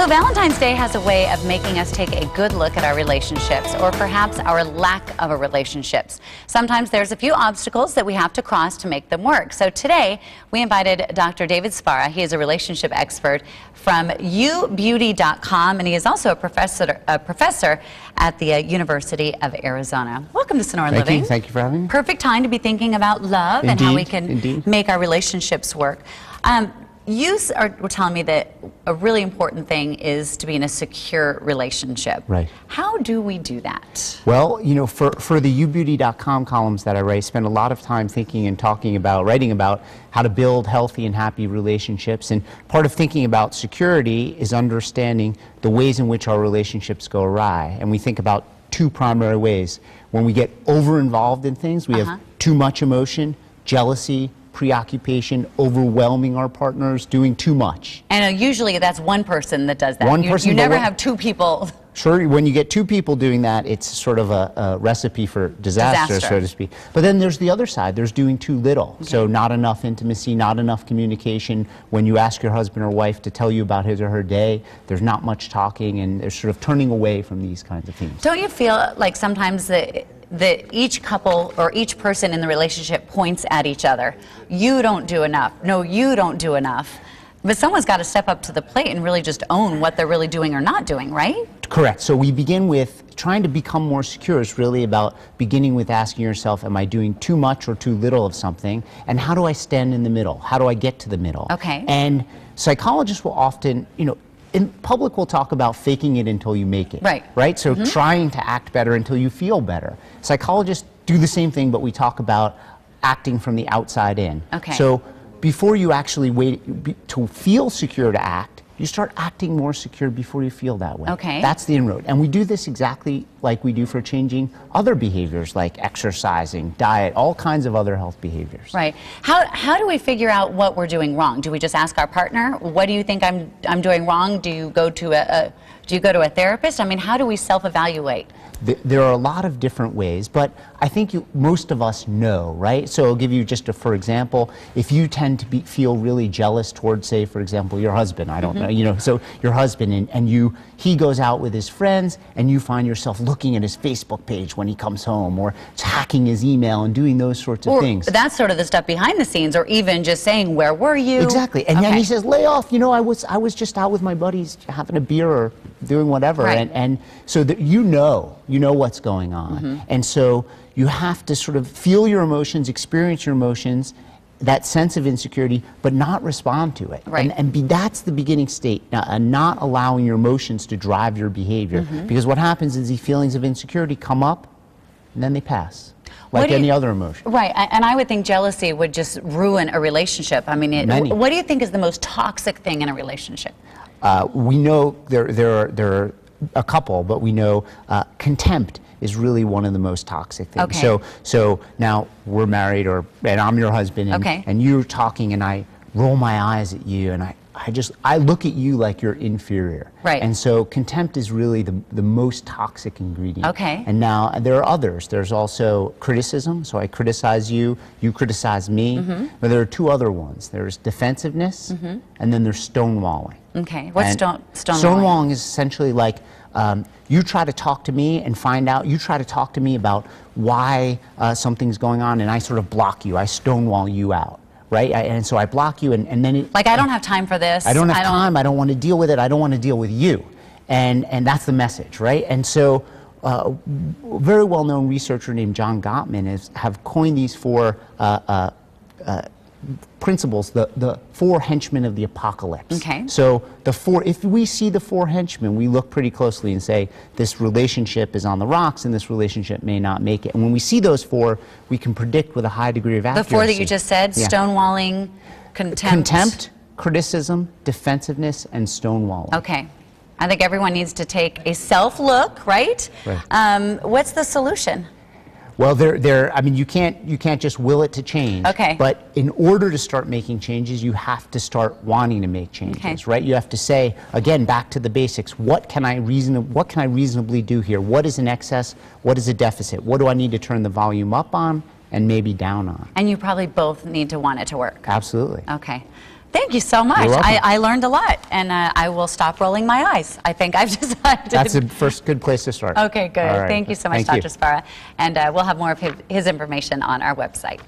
So Valentine's Day has a way of making us take a good look at our relationships, or perhaps our lack of a relationships. Sometimes there's a few obstacles that we have to cross to make them work. So today we invited Dr. David Sbarra. He is a relationship expert from ubeauty.com, and he is also a professor at the University of Arizona. Welcome to Sonora Living. Thank you for having me. Perfect time to be thinking about love and how we can make our relationships work. You were telling me that a really important thing is to be in a secure relationship. Right. How do we do that? Well, you know, for the ubeauty.com columns that I write, I spend a lot of time thinking and talking about, writing about how to build healthy and happy relationships. And part of thinking about security is understanding the ways in which our relationships go awry. And we think about two primary ways. When we get over-involved in things, we have too much emotion, jealousy, preoccupation, overwhelming our partners, doing too much. And usually that's one person that does that. One person, you never have two people. Sure, when you get two people doing that, it's sort of a recipe for disaster, so to speak. But then there's the other side. There's doing too little. Okay. So not enough intimacy, not enough communication. When you ask your husband or wife to tell you about his or her day, there's not much talking, and they're sort of turning away from these kinds of things. Don't you feel like sometimes that each couple or each person in the relationship points at each other? You don't do enough. No, you don't do enough. But someone's got to step up to the plate and really just own what they're really doing or not doing, right? Correct. So we begin with trying to become more secure. It's really about beginning with asking yourself, am I doing too much or too little of something? And how do I stand in the middle? How do I get to the middle? Okay. And psychologists will often, you know, in public we'll talk about faking it until you make it. Right. Right? So trying to act better until you feel better. Psychologists do the same thing, but we talk about acting from the outside in. Okay. So before you actually wait to feel secure to act, you start acting more secure before you feel that way. Okay. That's the inroad. And we do this exactly like we do for changing other behaviors like exercising, diet, all kinds of other health behaviors. Right. How do we figure out what we're doing wrong? Do we just ask our partner, what do you think I'm doing wrong? Do you go to a therapist? I mean, how do we self-evaluate? There are a lot of different ways, but I think most of us know, right? So I'll give you just for example, if you tend to feel really jealous towards, say, for example, your husband, I don't know, you know, so your husband, and he goes out with his friends, and you find yourself looking at his Facebook page when he comes home, or hacking his email and doing those sorts of things. That's sort of the stuff behind the scenes, or even just saying, where were you? Exactly. And then he says, lay off, you know, I was just out with my buddies having a beer or doing whatever. Right. And so that you know what's going on. And so you have to sort of feel your emotions, experience your emotions, that sense of insecurity, but not respond to it. Right. And that's the beginning state, not allowing your emotions to drive your behavior. Because what happens is these feelings of insecurity come up, and then they pass, like any other emotion. Right, and I would think jealousy would just ruin a relationship. I mean, what do you think is the most toxic thing in a relationship? We know there are a couple, but we know contempt is really one of the most toxic things. Okay. So now we're married, and I'm your husband, and you're talking, and I roll my eyes at you, and I look at you like you're inferior. Right. And so contempt is really the most toxic ingredient. Okay. And now there are others. There's also criticism. So I criticize you, you criticize me. But there are two other ones. There's defensiveness, and then there's stonewalling. Okay. What's stonewalling? Stonewalling is essentially like you try to talk to me and you try to talk to me about why something's going on, and I sort of block you. I stonewall you out. Right? And so I block you, and then like, I don't have time for this. I don't have time. I don't want to deal with it. I don't want to deal with you. And that's the message, right? And so a very well-known researcher named John Gottman have coined these four principles, the four henchmen of the apocalypse. Okay. So if we see the four henchmen, we look pretty closely and say, this relationship is on the rocks, and this relationship may not make it. And when we see those four, we can predict with a high degree of accuracy. The four that you just said, stonewalling, contempt, criticism, defensiveness, and stonewalling. Okay. I think everyone needs to take a self-look, right? Right. What's the solution? Well, I mean, you can't just will it to change. Okay. But in order to start making changes, you have to start wanting to make changes, right? You have to say, again, back to the basics. What can I reasonably do here? What is an excess? What is a deficit? What do I need to turn the volume up on and maybe down on? And you probably both need to want it to work. Absolutely. Okay. Thank you so much. You're welcome. I learned a lot, and I will stop rolling my eyes. I think I've decided. That's a first good place to start. Okay, good. All right. Thank you so much, Thank you. Dr. Sbarra. And we'll have more of his information on our website.